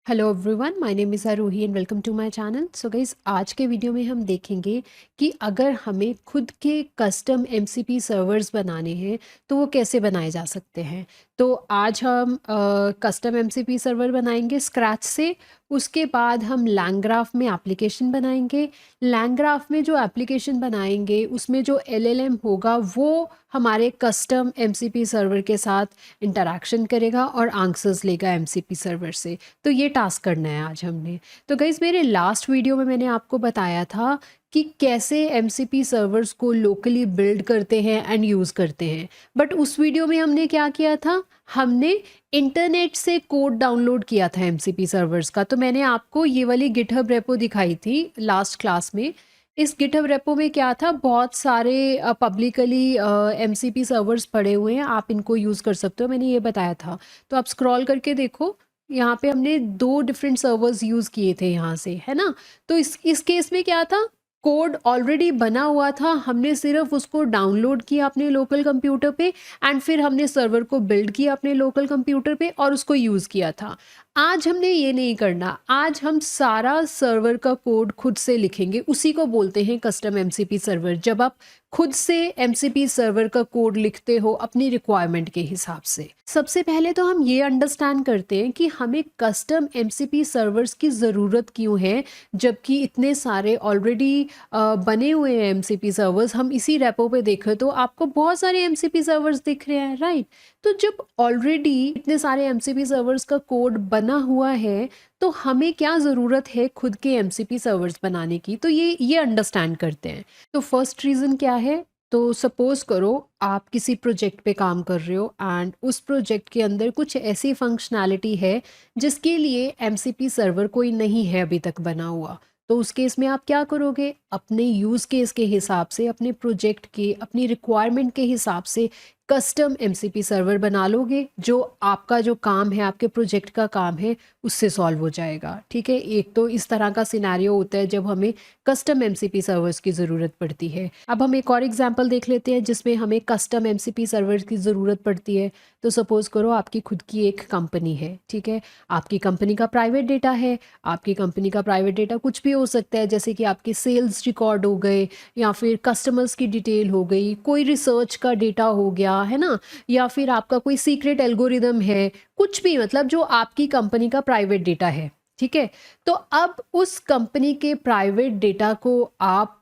Hello everyone, my name is Aarohi and welcome to my channel. So guys, आज के video में हम देखेंगे कि अगर हमें खुद के कस्टम एमसीपी सर्वर्स बनाने हैं तो वो कैसे बनाए जा सकते हैं। तो आज हम कस्टम एमसीपी सर्वर बनाएंगे स्क्रैच से। उसके बाद हम लैंग्राफ में एप्लीकेशन बनाएंगे। लैंग्राफ में जो एप्लीकेशन बनाएंगे उसमें जो एलएलएम होगा वो हमारे कस्टम एमसीपी सर्वर के साथ इंटरैक्शन करेगा और आंसर्स लेगा एमसीपी सर्वर से। तो ये टास्क करना है आज हमने। तो गाइज़, मेरे लास्ट वीडियो में मैंने आपको बताया था कि कैसे एमसीपी सर्वर्स को लोकली बिल्ड करते हैं एंड यूज़ करते हैं। बट उस वीडियो में हमने क्या किया था, हमने इंटरनेट से कोड डाउनलोड किया था एमसीपी सर्वर्स का। तो मैंने आपको ये वाली गिटहब रेपो दिखाई थी लास्ट क्लास में। इस गिटहब रेपो में क्या था, बहुत सारे पब्लिकली एमसीपी सर्वर्स पड़े हुए हैं, आप इनको यूज़ कर सकते हो, मैंने ये बताया था। तो आप स्क्रॉल करके देखो, यहाँ पे हमने 2 डिफरेंट सर्वर्स यूज़ किए थे यहाँ से, है ना? तो इस केस में क्या था, कोड ऑलरेडी बना हुआ था, हमने सिर्फ़ उसको डाउनलोड किया अपने लोकल कंप्यूटर पे एंड फिर हमने सर्वर को बिल्ड किया अपने लोकल कंप्यूटर पे और उसको यूज़ किया था। आज हमने ये नहीं करना, आज हम सारा सर्वर का कोड खुद से लिखेंगे, उसी को बोलते हैं कस्टम एमसीपी सर्वर। जब आप खुद से एमसीपी सर्वर का कोड लिखते हो अपनी रिक्वायरमेंट के हिसाब से। सबसे पहले तो हम ये अंडरस्टैंड करते हैं कि हमें कस्टम एमसीपी सर्वर्स की ज़रूरत क्यों है, जबकि इतने सारे ऑलरेडी बने हुए हैं एमसीपी सर्वर्स। हम इसी रेपो पे देखें तो आपको बहुत सारे एमसीपी सर्वर्स दिख रहे हैं, राइट? तो जब ऑलरेडी इतने सारे एमसीपी सर्वर्स का कोड बना हुआ है तो हमें क्या ज़रूरत है खुद के एमसीपी सर्वर्स बनाने की, तो ये अंडरस्टैंड करते हैं। तो फर्स्ट रीज़न क्या है, तो सपोज़ करो आप किसी प्रोजेक्ट पे काम कर रहे हो एंड उस प्रोजेक्ट के अंदर कुछ ऐसी फंक्शनैलिटी है जिसके लिए एमसीपी सर्वर कोई नहीं है अभी तक बना हुआ। तो उस केस में आप क्या करोगे, अपने यूज़ केस के हिसाब से, अपने प्रोजेक्ट के, अपनी रिक्वायरमेंट के हिसाब से कस्टम एमसीपी सर्वर बना लोगे, जो आपका जो काम है, आपके प्रोजेक्ट का काम है, उससे सॉल्व हो जाएगा। ठीक है, एक तो इस तरह का सिनेरियो होता है जब हमें कस्टम एमसीपी सर्वर्स की ज़रूरत पड़ती है। अब हम एक और एग्जांपल देख लेते हैं जिसमें हमें कस्टम एमसीपी सर्वर्स की ज़रूरत पड़ती है। तो सपोज़ करो आपकी खुद की एक कंपनी है, ठीक है? आपकी कंपनी का प्राइवेट डेटा है। आपकी कंपनी का प्राइवेट डेटा कुछ भी हो सकता है, जैसे कि आपके सेल्स रिकॉर्ड हो गए या फिर कस्टमर्स की डिटेल हो गई, कोई रिसर्च का डेटा हो गया, है ना? या फिर आपका कोई सीक्रेट एल्गोरिदम है, कुछ भी, मतलब जो आपकी कंपनी का प्राइवेट डेटा है, ठीक है? तो अब उस कंपनी के प्राइवेट डेटा को आप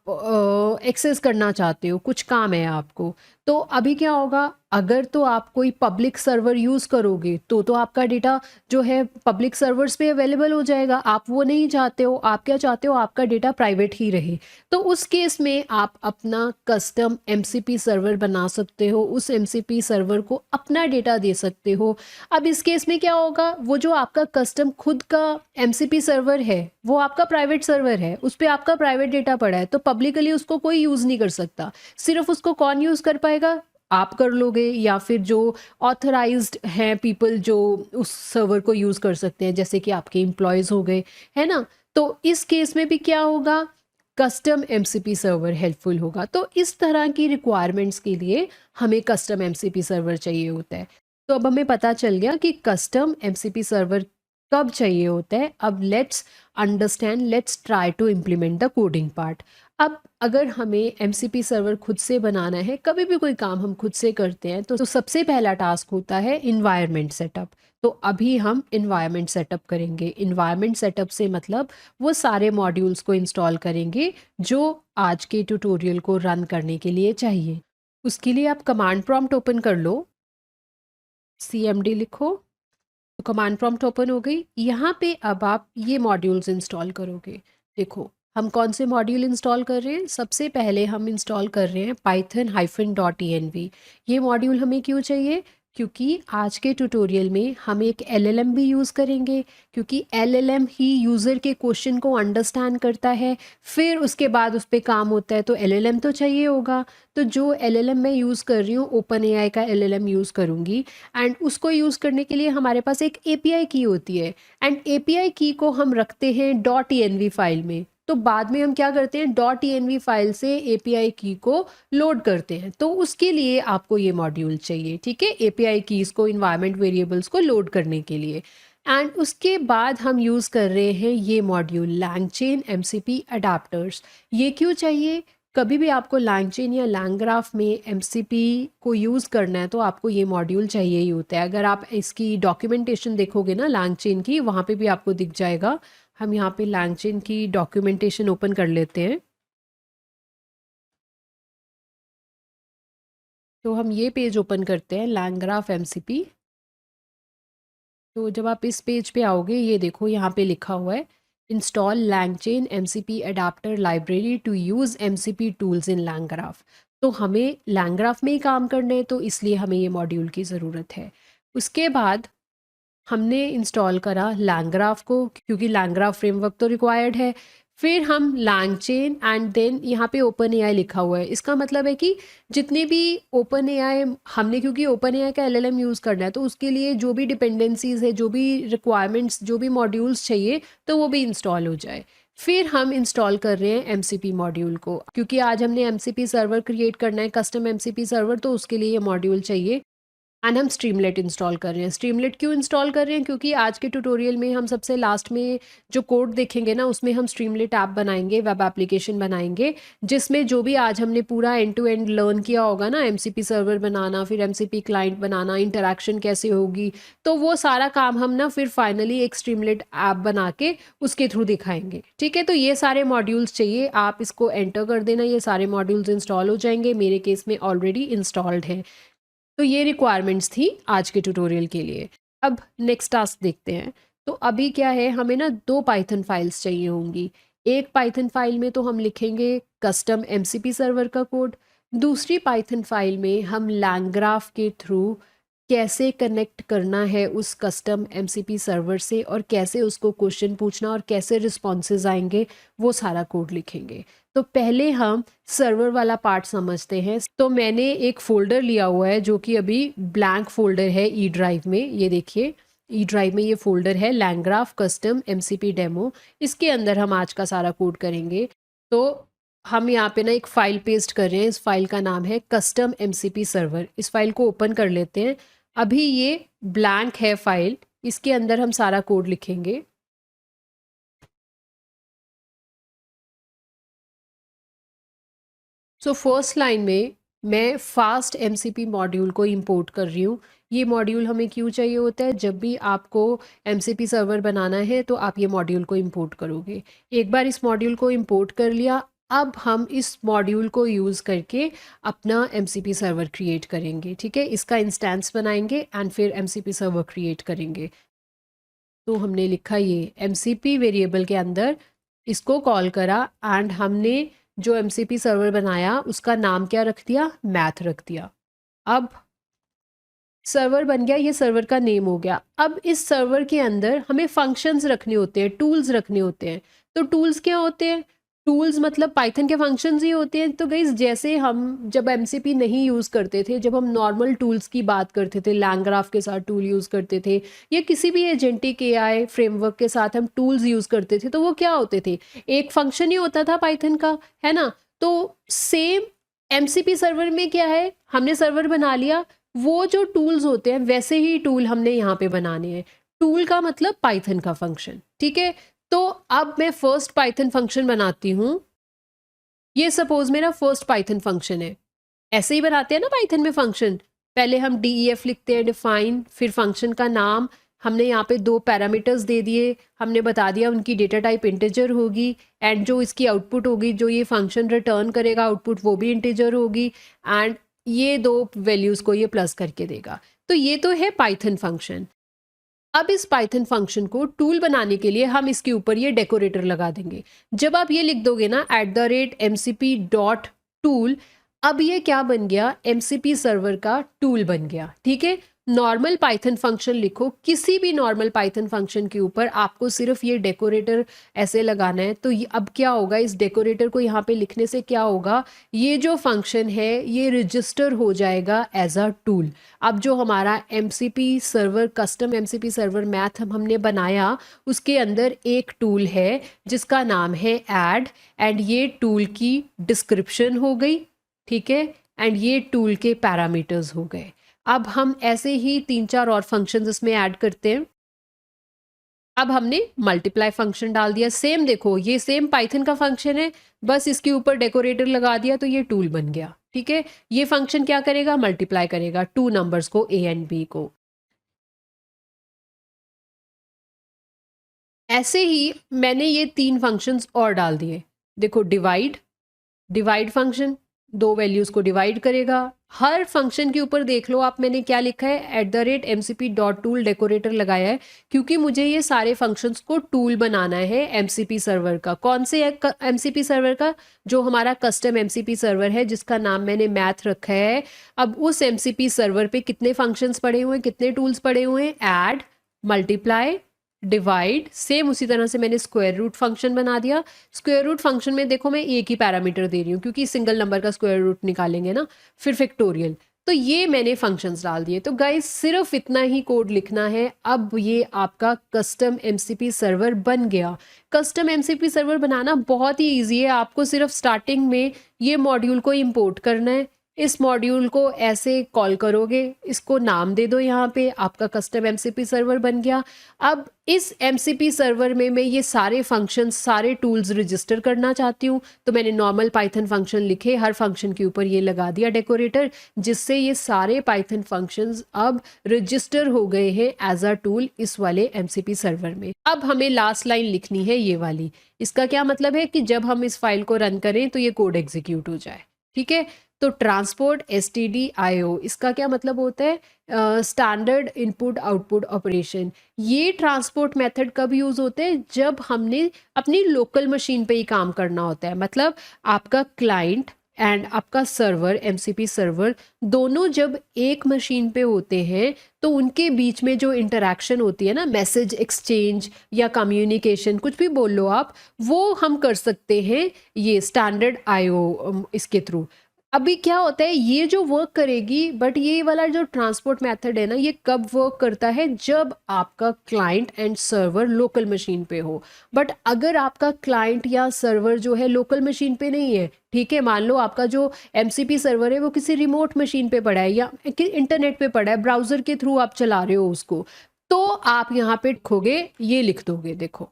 एक्सेस करना चाहते हो, कुछ काम है आपको। तो अभी क्या होगा, अगर तो आप कोई पब्लिक सर्वर यूज़ करोगे तो आपका डेटा जो है पब्लिक सर्वर्स पे अवेलेबल हो जाएगा। आप वो नहीं चाहते हो, आप क्या चाहते हो, आपका डेटा प्राइवेट ही रहे। तो उस केस में आप अपना कस्टम एमसीपी सर्वर बना सकते हो, उस एमसीपी सर्वर को अपना डेटा दे सकते हो। अब इस केस में क्या होगा, वो जो आपका कस्टम खुद का एमसीपी सर्वर है वो आपका प्राइवेट सर्वर है, उस पे आपका प्राइवेट डेटा पड़ा है, तो पब्लिकली उसको कोई यूज़ नहीं कर सकता। सिर्फ उसको कौन यूज़ कर पाएगा, आप कर लोगे, या फिर जो ऑथराइज्ड हैं पीपल जो उस सर्वर को यूज़ कर सकते हैं, जैसे कि आपके एम्प्लॉयज़ हो गए, है ना? तो इस केस में भी क्या होगा, कस्टम एमसीपी सर्वर हेल्पफुल होगा। तो इस तरह की रिक्वायरमेंट्स के लिए हमें कस्टम एमसीपी सर्वर चाहिए होता है। तो अब हमें पता चल गया कि कस्टम एमसीपी सर्वर कब चाहिए होता है। अब let's understand, let's try to implement the coding part. अब अगर हमें एमसीपी सर्वर खुद से बनाना है, कभी भी कोई काम हम खुद से करते हैं, तो सबसे पहला टास्क होता है इन्वायरमेंट सेटअप। तो अभी हम इन्वायरमेंट सेटअप करेंगे। इन्वायरमेंट सेटअप से मतलब वो सारे मॉड्यूल्स को इंस्टॉल करेंगे जो आज के ट्यूटोरियल को रन करने के लिए चाहिए। उसके लिए आप कमांड प्रॉम्प्ट ओपन कर लो, cmd लिखो। तो कमांड प्रॉम्प्ट ओपन हो गई। यहाँ पे अब आप ये मॉड्यूल्स इंस्टॉल करोगे। देखो, हम कौन से मॉड्यूल इंस्टॉल कर रहे हैं। सबसे पहले हम इंस्टॉल कर रहे हैं python-env। ये मॉड्यूल हमें क्यों चाहिए, क्योंकि आज के ट्यूटोरियल में हम एक एलएलएम भी यूज़ करेंगे, क्योंकि एलएलएम ही यूज़र के क्वेश्चन को अंडरस्टैंड करता है, फिर उसके बाद उस पर काम होता है, तो एलएलएम तो चाहिए होगा। तो जो एलएलएम मैं यूज़ कर रही हूँ, ओपन एआई का एलएलएम यूज़ करूँगी एंड उसको यूज़ करने के लिए हमारे पास एक एपीआई की होती है एंड एपीआई की को हम रखते हैं .env फाइल में। तो बाद में हम क्या करते हैं, .env फाइल से एपीआई की को लोड करते हैं। तो उसके लिए आपको ये मॉड्यूल चाहिए, ठीक है, एपीआई कीज़ को, इन्वायरमेंट वेरिएबल्स को लोड करने के लिए। एंड उसके बाद हम यूज़ कर रहे हैं ये मॉड्यूल LangChain MCP अडाप्टर्स। ये क्यों चाहिए? कभी भी आपको LangChain या LangGraph में MCP को यूज़ करना है तो आपको ये मॉड्यूल चाहिए ही होता है। अगर आप इसकी डॉक्यूमेंटेशन देखोगे ना LangChain की, वहाँ पे भी आपको दिख जाएगा। हम यहाँ पे LangChain की डॉक्यूमेंटेशन ओपन कर लेते हैं। तो हम ये पेज ओपन करते हैं LangGraph MCP। तो जब आप इस पेज पे आओगे, ये देखो यहाँ पे लिखा हुआ है install LangChain MCP adapter library to use MCP tools in LangGraph। तो हमें LangGraph में ही काम करना है, तो इसलिए हमें ये मॉड्यूल की ज़रूरत है। उसके बाद हमने इंस्टॉल करा LangGraph को, क्योंकि LangGraph फ्रेमवर्क तो रिक्वायर्ड है। फिर हम LangChain एंड देन यहाँ पे OpenAI लिखा हुआ है। इसका मतलब है कि जितने भी OpenAI हमने, क्योंकि OpenAI का LLM यूज़ करना है, तो उसके लिए जो भी डिपेंडेंसीज है, जो भी रिक्वायरमेंट्स, जो भी मॉड्यूल्स चाहिए, तो वो भी इंस्टॉल हो जाए। फिर हम इंस्टॉल कर रहे हैं MCP मॉड्यूल को, क्योंकि आज हमने MCP सर्वर क्रिएट करना है, कस्टम MCP सर्वर, तो उसके लिए ये मॉड्यूल चाहिए। एंड हम स्ट्रीमलेट इंस्टॉल कर रहे हैं। स्ट्रीमलेट क्यों इंस्टॉल कर रहे हैं? क्योंकि आज के ट्यूटोरियल में हम सबसे लास्ट में जो कोड देखेंगे ना, उसमें हम स्ट्रीमलेट ऐप बनाएंगे, वेब एप्लीकेशन बनाएंगे, जिसमें जो भी आज हमने पूरा एंड टू एंड लर्न किया होगा ना, MCP सर्वर बनाना, फिर MCP क्लाइंट बनाना, इंटरेक्शन कैसे होगी, तो वो सारा काम हम ना फिर फाइनली एक स्ट्रीमलेट ऐप बना के उसके थ्रू दिखाएंगे। ठीक है, तो ये सारे मॉड्यूल्स चाहिए, आप इसको एंटर कर देना, ये सारे मॉड्यूल्स इंस्टॉल हो जाएंगे। मेरे केस में ऑलरेडी इंस्टॉल्ड है। तो ये रिक्वायरमेंट्स थी आज के ट्यूटोरियल के लिए। अब नेक्स्ट टास्क देखते हैं। तो अभी क्या है, हमें ना 2 पाइथन फाइल्स चाहिए होंगी। एक पाइथन फाइल में तो हम लिखेंगे कस्टम MCP सर्वर का कोड, दूसरी पाइथन फाइल में हम LangGraph के थ्रू कैसे कनेक्ट करना है उस कस्टम MCP सर्वर से, और कैसे उसको क्वेश्चन पूछना और कैसे रिस्पॉन्सेज आएंगे, वो सारा कोड लिखेंगे। तो पहले हम सर्वर वाला पार्ट समझते हैं। तो मैंने एक फ़ोल्डर लिया हुआ है जो कि अभी ब्लैंक फ़ोल्डर है ई ड्राइव में। ये देखिए, ई ड्राइव में ये फ़ोल्डर है LangGraph कस्टम MCP डेमो। इसके अंदर हम आज का सारा कोड करेंगे। तो हम यहाँ पे ना एक फ़ाइल पेस्ट कर रहे हैं। इस फाइल का नाम है कस्टम MCP सर्वर। इस फाइल को ओपन कर लेते हैं। अभी ये ब्लैंक है फाइल, इसके अंदर हम सारा कोड लिखेंगे। सो फर्स्ट लाइन में मैं फास्ट MCP मॉड्यूल को इंपोर्ट कर रही हूँ। ये मॉड्यूल हमें क्यों चाहिए होता है? जब भी आपको MCP सर्वर बनाना है तो आप ये मॉड्यूल को इंपोर्ट करोगे। एक बार इस मॉड्यूल को इंपोर्ट कर लिया, अब हम इस मॉड्यूल को यूज़ करके अपना MCP सर्वर क्रिएट करेंगे। ठीक है, इसका इंस्टेंस बनाएंगे एंड फिर MCP सर्वर क्रिएट करेंगे। तो हमने लिखा ये MCP वेरिएबल के अंदर इसको कॉल करा, एंड हमने जो MCP सर्वर बनाया उसका नाम क्या रख दिया? मैथ रख दिया। अब सर्वर बन गया, ये सर्वर का नेम हो गया। अब इस सर्वर के अंदर हमें फंक्शंस रखने होते हैं, टूल्स रखने होते हैं। तो टूल्स क्या होते हैं? टूल्स मतलब पाइथन के फंक्शंस ही होते हैं। तो गाइस, जैसे हम जब MCP नहीं यूज़ करते थे, जब हम नॉर्मल टूल्स की बात करते थे, LangGraph के साथ टूल यूज़ करते थे, या किसी भी एजेंटिक AI फ्रेमवर्क के साथ हम टूल्स यूज़ करते थे, तो वो क्या होते थे? एक फंक्शन ही होता था पाइथन का, है ना? तो सेम MCP सर्वर में क्या है, हमने सर्वर बना लिया, वो जो टूल्स होते हैं वैसे ही टूल हमने यहाँ पे बनाने हैं। टूल का मतलब पाइथन का फंक्शन। ठीक है, तो अब मैं फर्स्ट पाइथन फंक्शन बनाती हूँ। ये सपोज मेरा फर्स्ट पाइथन फंक्शन है। ऐसे ही बनाते हैं ना पाइथन में फंक्शन। पहले हम DEF लिखते हैं, डिफाइन, फिर फंक्शन का नाम। हमने यहाँ पे 2 पैरामीटर्स दे दिए, हमने बता दिया उनकी डेटा टाइप इंटीजर होगी, एंड जो इसकी आउटपुट होगी, जो ये फंक्शन रिटर्न करेगा आउटपुट, वो भी इंटीजर होगी, एंड ये 2 वैल्यूज़ को ये प्लस करके देगा। तो ये तो है पाइथन फंक्शन। अब इस पाइथन फंक्शन को टूल बनाने के लिए हम इसके ऊपर ये डेकोरेटर लगा देंगे। जब आप ये लिख दोगे ना @mcp.tool, अब ये क्या बन गया? MCP सर्वर का टूल बन गया। ठीक है, नॉर्मल पाइथन फंक्शन लिखो, किसी भी नॉर्मल पाइथन फंक्शन के ऊपर आपको सिर्फ ये डेकोरेटर ऐसे लगाना है। तो अब क्या होगा, इस डेकोरेटर को यहाँ पे लिखने से क्या होगा, ये जो फंक्शन है ये रजिस्टर हो जाएगा एज अ टूल। अब जो हमारा MCP server, custom MCP server math हमने बनाया, उसके अंदर एक टूल है जिसका नाम है ऐड, एंड ये टूल की डिस्क्रिप्शन हो गई। ठीक है, एंड ये टूल के पैरामीटर्स हो गए। अब हम ऐसे ही 3-4 और फंक्शंस इसमें ऐड करते हैं। अब हमने मल्टीप्लाई फंक्शन डाल दिया, सेम देखो ये सेम पाइथन का फंक्शन है, बस इसके ऊपर डेकोरेटर लगा दिया तो ये टूल बन गया। ठीक है, ये फंक्शन क्या करेगा, मल्टीप्लाई करेगा टू नंबर्स को, ए एंड बी को। ऐसे ही मैंने ये 3 फंक्शंस और डाल दिए। देखो डिवाइड, डिवाइड फंक्शन 2 वैल्यूज को डिवाइड करेगा। हर फंक्शन के ऊपर देख लो आप, मैंने क्या लिखा है, @mcp.tool डेकोरेटर लगाया है, क्योंकि मुझे ये सारे फंक्शंस को टूल बनाना है एमसीपी सर्वर का। कौन से एमसीपी सर्वर का, जो हमारा कस्टम एमसीपी सर्वर है जिसका नाम मैंने मैथ रखा है। अब उस एमसीपी सर्वर पे कितने फंक्शंस पड़े हुए हैं, कितने टूल्स पड़े हुए हैं, ऐड, मल्टीप्लाई, डिवाइड, सेम उसी तरह से मैंने स्क्वायर रूट फंक्शन बना दिया। स्क्वायर रूट फंक्शन में देखो मैं एक ही पैरामीटर दे रही हूँ, क्योंकि सिंगल नंबर का स्क्वायर रूट निकालेंगे ना, फिर फैक्टोरियल। तो ये मैंने फंक्शंस डाल दिए। तो गाइस सिर्फ इतना ही कोड लिखना है, अब ये आपका कस्टम एमसीपी सर्वर बन गया। कस्टम एमसीपी सर्वर बनाना बहुत ही ईजी है, आपको सिर्फ स्टार्टिंग में ये मॉड्यूल को इम्पोर्ट करना है। इस मॉड्यूल को ऐसे कॉल करोगे, इसको नाम दे दो, यहाँ पे आपका कस्टम एमसीपी सर्वर बन गया। अब इस एमसीपी सर्वर में मैं ये सारे फंक्शंस, सारे टूल्स रजिस्टर करना चाहती हूँ, तो मैंने नॉर्मल पाइथन फंक्शन लिखे, हर फंक्शन के ऊपर ये लगा दिया डेकोरेटर, जिससे ये सारे पाइथन फंक्शंस अब रजिस्टर हो गए हैं एज अ टूल इस वाले एमसीपी सर्वर में। अब हमें लास्ट लाइन लिखनी है ये वाली। इसका क्या मतलब है कि जब हम इस फाइल को रन करें तो ये कोड एग्जीक्यूट हो जाए। ठीक है, तो ट्रांसपोर्ट stdio, इसका क्या मतलब होता है, स्टैंडर्ड इनपुट आउटपुट ऑपरेशन। ये ट्रांसपोर्ट मेथड कब यूज़ होते हैं, जब हमने अपनी लोकल मशीन पे ही काम करना होता है। मतलब आपका क्लाइंट एंड आपका सर्वर, एमसीपी सर्वर, दोनों जब एक मशीन पे होते हैं तो उनके बीच में जो इंटरेक्शन होती है ना, मैसेज एक्सचेंज या कम्युनिकेशन, कुछ भी बोल लो आप, वो हम कर सकते हैं ये स्टैंडर्ड IO इसके थ्रू। अभी क्या होता है, ये जो वर्क करेगी, बट ये वाला जो ट्रांसपोर्ट मेथड है ना, ये कब वर्क करता है, जब आपका client and server local machine पे हो। बट अगर आपका क्लाइंट या सर्वर जो है लोकल मशीन पे नहीं है, ठीक है, मान लो आपका जो एमसीपी सर्वर है वो किसी रिमोट मशीन पे पड़ा है या इंटरनेट पे पड़ा है, ब्राउजर के थ्रू आप चला रहे हो उसको, तो आप यहाँ पे लिखोगे, ये लिख दोगे। देखो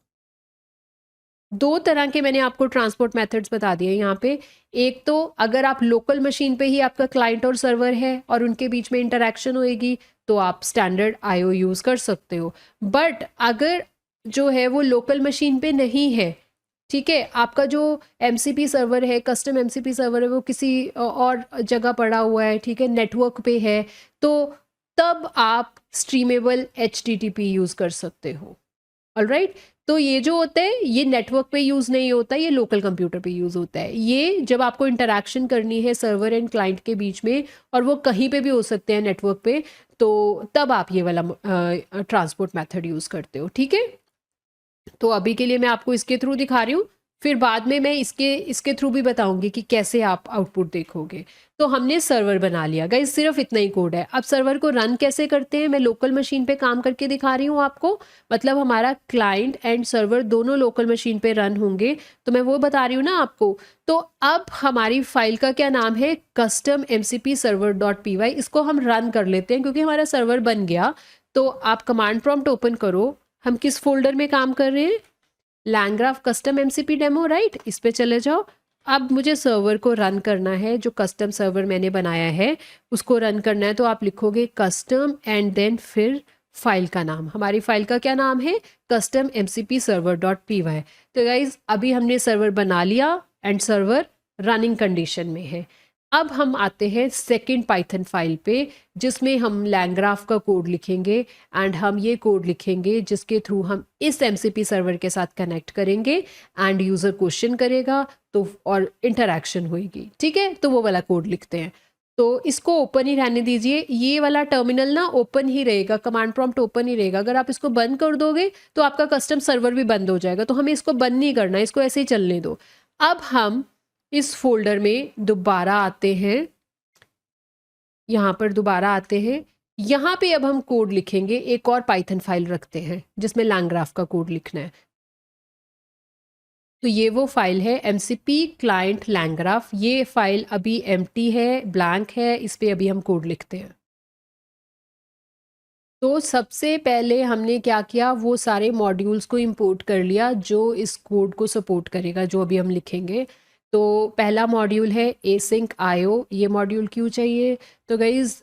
2 तरह के मैंने आपको ट्रांसपोर्ट मेथड्स बता दिए यहाँ पे। एक तो अगर आप लोकल मशीन पे ही आपका क्लाइंट और सर्वर है और उनके बीच में इंटरेक्शन होएगी, तो आप स्टैंडर्ड IO यूज़ कर सकते हो। बट अगर जो है वो लोकल मशीन पे नहीं है, ठीक है, आपका जो एमसीपी सर्वर है, कस्टम एमसीपी सर्वर है, वो किसी और जगह पड़ा हुआ है, ठीक है, नेटवर्क पे है, तो तब आप स्ट्रीमेबल HTTP यूज़ कर सकते हो। ऑलराइट, तो ये जो होता है ये नेटवर्क पे यूज़ नहीं होता, ये लोकल कंप्यूटर पे यूज़ होता है। ये जब आपको इंटरेक्शन करनी है सर्वर एंड क्लाइंट के बीच में, और वो कहीं पे भी हो सकते हैं नेटवर्क पे, तो तब आप ये वाला ट्रांसपोर्ट मेथड यूज़ करते हो। ठीक है, तो अभी के लिए मैं आपको इसके थ्रू दिखा रही हूँ, फिर बाद में मैं इसके थ्रू भी बताऊंगी कि कैसे आप आउटपुट देखोगे। तो हमने सर्वर बना लिया गाइस, सिर्फ इतना ही कोड है। अब सर्वर को रन कैसे करते हैं, मैं लोकल मशीन पे काम करके दिखा रही हूँ आपको। मतलब हमारा क्लाइंट एंड सर्वर दोनों लोकल मशीन पे रन होंगे, तो मैं वो बता रही हूँ ना आपको। तो अब हमारी फाइल का क्या नाम है, कस्टम mcp server.py। इसको हम रन कर लेते हैं क्योंकि हमारा सर्वर बन गया। तो आप कमांड प्रॉम्प्ट ओपन करो, हम किस फोल्डर में काम कर रहे हैं, लैंग्राफ कस्टम एमसीपी डेमो, राइट, इस पे चले जाओ। अब मुझे सर्वर को रन करना है, जो कस्टम सर्वर मैंने बनाया है उसको रन करना है। तो आप लिखोगे कस्टम एंड देन फिर फाइल का नाम। हमारी फाइल का क्या नाम है, कस्टम mcp server.py। तो गाइज अभी हमने सर्वर बना लिया एंड सर्वर रनिंग कंडीशन में है। अब हम आते हैं सेकंड पाइथन फाइल पे, जिसमें हम लैंग्राफ का कोड लिखेंगे एंड हम ये कोड लिखेंगे जिसके थ्रू हम इस एमसीपी सर्वर के साथ कनेक्ट करेंगे एंड यूज़र क्वेश्चन करेगा तो और इंटरेक्शन होएगी। ठीक है, तो वो वाला कोड लिखते हैं। तो इसको ओपन ही रहने दीजिए, ये वाला टर्मिनल ना ओपन ही रहेगा, कमांड प्रॉम्प्ट ओपन ही रहेगा। अगर आप इसको बंद कर दोगे तो आपका कस्टम सर्वर भी बंद हो जाएगा, तो हमें इसको बंद नहीं करना, इसको ऐसे ही चलने दो। अब हम इस फोल्डर में दोबारा आते हैं, यहाँ पर दोबारा आते हैं, यहाँ पे अब हम कोड लिखेंगे, एक और पाइथन फाइल रखते हैं जिसमें लैंग्राफ का कोड लिखना है। तो ये वो फाइल है mcp client लैंग्राफ। ये फाइल अभी एम्प्टी है, ब्लैंक है, इस पे अभी हम कोड लिखते हैं। तो सबसे पहले हमने क्या किया, वो सारे मॉड्यूल्स को इंपोर्ट कर लिया जो इस कोड को सपोर्ट करेगा, जो अभी हम लिखेंगे। तो पहला मॉड्यूल है एसिंक आईओ। ये मॉड्यूल क्यों चाहिए? तो गाइज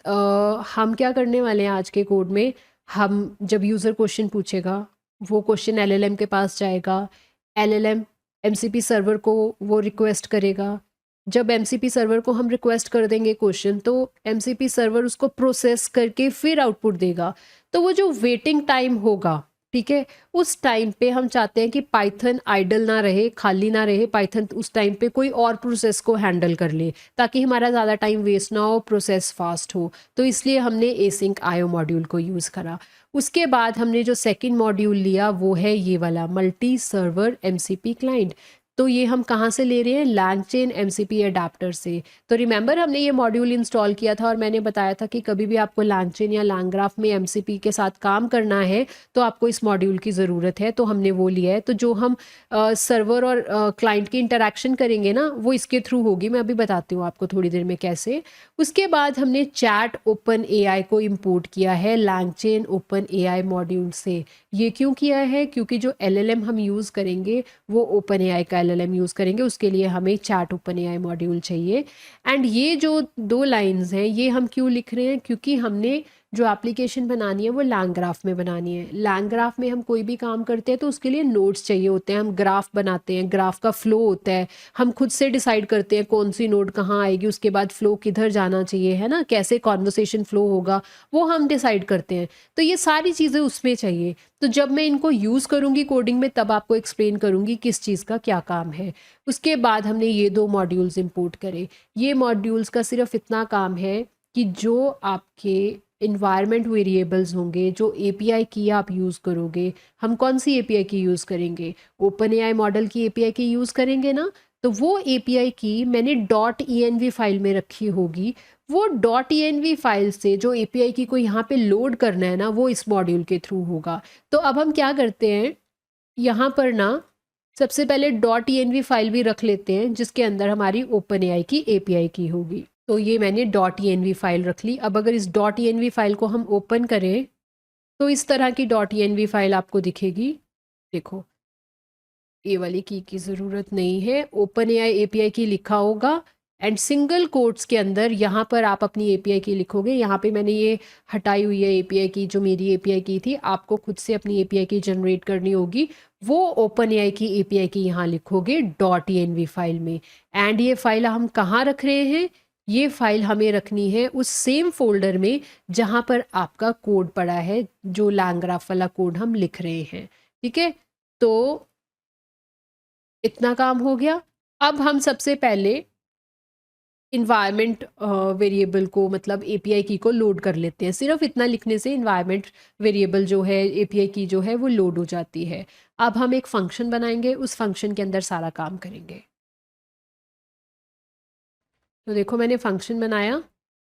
हम क्या करने वाले हैं आज के कोड में, हम जब यूज़र क्वेश्चन पूछेगा, वो क्वेश्चन एलएलएम के पास जाएगा, एलएलएम एमसीपी सर्वर को वो रिक्वेस्ट करेगा। जब एमसीपी सर्वर को हम रिक्वेस्ट कर देंगे क्वेश्चन, तो एमसीपी सर्वर उसको प्रोसेस करके फिर आउटपुट देगा। तो वो जो वेटिंग टाइम होगा, ठीक है, उस टाइम पे हम चाहते हैं कि पाइथन आइडल ना रहे, खाली ना रहे, पाइथन उस टाइम पे कोई और प्रोसेस को हैंडल कर ले, ताकि हमारा ज़्यादा टाइम वेस्ट ना हो, प्रोसेस फास्ट हो। तो इसलिए हमने एसिंक आईओ मॉड्यूल को यूज़ करा। उसके बाद हमने जो सेकंड मॉड्यूल लिया वो है ये वाला मल्टी सर्वर एमसीपी क्लाइंट। तो ये हम कहाँ से ले रहे हैं? लैंगचेन एमसीपी अडाप्टर से। तो रिमेंबर हमने ये मॉड्यूल इंस्टॉल किया था और मैंने बताया था कि कभी भी आपको लैंगचेन या लैंग्राफ में एमसीपी के साथ काम करना है तो आपको इस मॉड्यूल की ज़रूरत है। तो हमने वो लिया है। तो जो हम सर्वर और क्लाइंट की इंटरेक्शन करेंगे ना, वो इसके थ्रू होगी। मैं अभी बताती हूँ आपको थोड़ी देर में कैसे। उसके बाद हमने चैट ओपन एआई को इम्पोर्ट किया है लैंगचेन ओपन एआई मॉड्यूल से। ये क्यों किया है? क्योंकि जो एलएलएम हम यूज़ करेंगे वो ओपन एआई का एलएलएम यूज़ करेंगे, उसके लिए हमें चैट ओपन एआई मॉड्यूल चाहिए। एंड ये जो 2 लाइन्स हैं ये हम क्यों लिख रहे हैं? क्योंकि हमने जो एप्लीकेशन बनानी है वो लैंग्राफ में बनानी है। लैंग्राफ में हम कोई भी काम करते हैं तो उसके लिए नोड्स चाहिए होते हैं। हम ग्राफ बनाते हैं, ग्राफ का फ्लो होता है, हम खुद से डिसाइड करते हैं कौन सी नोड कहाँ आएगी, उसके बाद फ्लो किधर जाना चाहिए, है ना, कैसे कॉन्वर्सेशन फ्लो होगा, वो हम डिसाइड करते हैं। तो ये सारी चीज़ें उसमें चाहिए। तो जब मैं इनको यूज़ करूँगी कोडिंग में तब आपको एक्सप्लेन करूँगी किस चीज़ का क्या काम है। उसके बाद हमने ये 2 मॉड्यूल्स इंपोर्ट करे। ये मॉड्यूल्स का सिर्फ इतना काम है कि जो आपके इन्वायरमेंट वेरिएबल्स होंगे, जो एपीआई की आप यूज़ करोगे, हम कौन सी एपीआई की यूज़ करेंगे? ओपन एआई मॉडल की एपीआई की यूज़ करेंगे ना, तो वो एपीआई की मैंने डॉट ईएनवी फाइल में रखी होगी। वो डॉट ईएनवी फाइल से जो एपीआई की को यहाँ पे लोड करना है ना, वो इस मॉड्यूल के थ्रू होगा। तो अब हम क्या करते हैं, यहाँ पर ना सबसे पहले डॉट ईएनवी फाइल भी रख लेते हैं जिसके अंदर हमारी ओपन एआई की एपीआई की होगी। तो ये मैंने डॉट ईएनवी फाइल रख ली। अब अगर इस डॉट ईएनवी फाइल को हम ओपन करें तो इस तरह की डॉट ईएनवी फाइल आपको दिखेगी। देखो, ये वाली की ज़रूरत नहीं है, ओपन एआई एपीआई की लिखा होगा एंड सिंगल कोट्स के अंदर यहाँ पर आप अपनी एपीआई की लिखोगे। यहाँ पे मैंने ये हटाई हुई है एपीआई की, जो मेरी एपीआई की थी। आपको खुद से अपनी एपीआई की जनरेट करनी होगी। वो ओपन एआई की एपीआई की यहाँ लिखोगे डॉट ईएनवी फाइल में। एंड ये फाइल हम कहाँ रख रहे हैं? ये फाइल हमें रखनी है उस सेम फोल्डर में जहाँ पर आपका कोड पड़ा है, जो लैंग्राफ वाला कोड हम लिख रहे हैं। ठीक है, तो इतना काम हो गया। अब हम सबसे पहले इन्वायरमेंट वेरिएबल को, मतलब एपीआई की को लोड कर लेते हैं। सिर्फ इतना लिखने से इन्वायरमेंट वेरिएबल जो है, एपीआई की जो है, वो लोड हो जाती है। अब हम एक फंक्शन बनाएंगे, उस फंक्शन के अंदर सारा काम करेंगे। तो देखो, मैंने फंक्शन बनाया,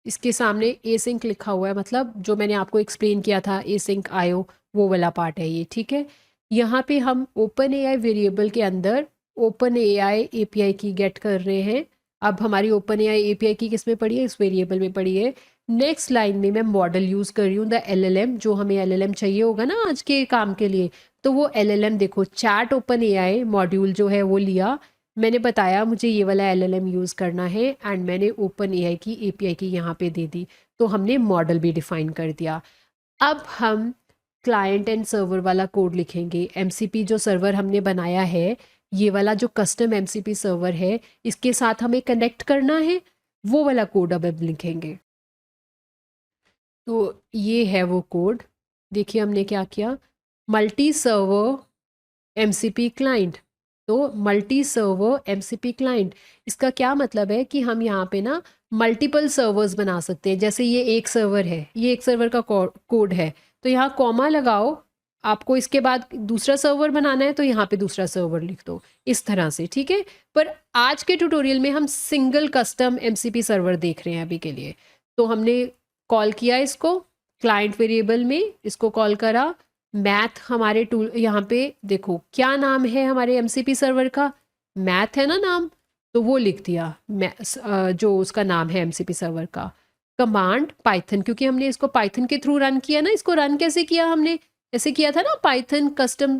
इसके सामने एसिंक लिखा हुआ है, मतलब जो मैंने आपको एक्सप्लेन किया था एसिंक आईओ, वो वाला पार्ट है ये। ठीक है, यहाँ पे हम ओपन एआई वेरिएबल के अंदर ओपन एआई एपीआई की गेट कर रहे हैं। अब हमारी ओपन एआई एपीआई की किस में पड़ी है? इस वेरिएबल में पड़ी है। नेक्स्ट लाइन में मैं मॉडल यूज़ कर रही हूँ, द एलएलएम, जो हमें एलएलएम चाहिए होगा ना आज के काम के लिए। तो वो एलएलएम देखो, चैट ओपन एआई मॉड्यूल जो है वो लिया। मैंने बताया मुझे ये वाला एलएलएम यूज़ करना है एंड मैंने ओपन एआई की एपीआई की यहाँ पे दे दी। तो हमने मॉडल भी डिफाइन कर दिया। अब हम क्लाइंट एंड सर्वर वाला कोड लिखेंगे। एमसीपी जो सर्वर हमने बनाया है, ये वाला जो कस्टम एमसीपी सर्वर है, इसके साथ हमें कनेक्ट करना है, वो वाला कोड अब हम लिखेंगे। तो ये है वो कोड। देखिए हमने क्या किया, मल्टी सर्वर एमसीपी क्लाइंट। तो मल्टी सर्वर एमसीपी क्लाइंट, इसका क्या मतलब है कि हम यहाँ पे ना मल्टीपल सर्वर्स बना सकते हैं। जैसे ये एक सर्वर है, ये एक सर्वर का कोड है, तो यहाँ कॉमा लगाओ। आपको इसके बाद दूसरा सर्वर बनाना है तो यहाँ पे दूसरा सर्वर लिख दो, इस तरह से। ठीक है, पर आज के ट्यूटोरियल में हम सिंगल कस्टम एमसीपी सर्वर देख रहे हैं अभी के लिए। तो हमने कॉल किया इसको क्लाइंट वेरिएबल में, इसको कॉल करा। मैथ हमारे टूल, यहाँ पे देखो क्या नाम है हमारे एमसीपी सर्वर का, मैथ है ना नाम, तो वो लिख दिया जो उसका नाम है एमसीपी सर्वर का। कमांड पाइथन, क्योंकि हमने इसको पाइथन के थ्रू रन किया ना। इसको रन कैसे किया हमने, ऐसे किया था ना, Python custom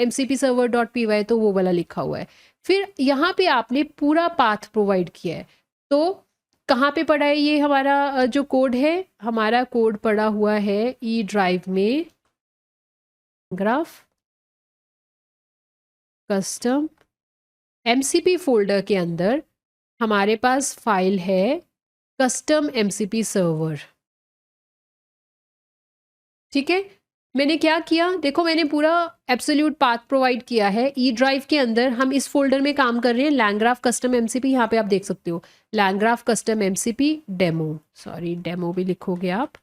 mcp server dot py, तो वो वाला लिखा हुआ है। फिर यहाँ पे आपने पूरा पाथ प्रोवाइड किया है। तो कहाँ पे पड़ा है ये हमारा जो कोड है, हमारा कोड पड़ा हुआ है ई ड्राइव में, ग्राफ कस्टम mcp फोल्डर के अंदर हमारे पास फाइल है कस्टम mcp सर्वर। ठीक है, मैंने क्या किया देखो, मैंने पूरा एब्सोल्यूट पाथ प्रोवाइड किया है ई ड्राइव के अंदर। हम इस फोल्डर में काम कर रहे हैं, लैंग्राफ कस्टम एमसीपी, यहाँ पे आप देख सकते हो LangGraph custom MCP demo, sorry demo भी लिखोगे आप।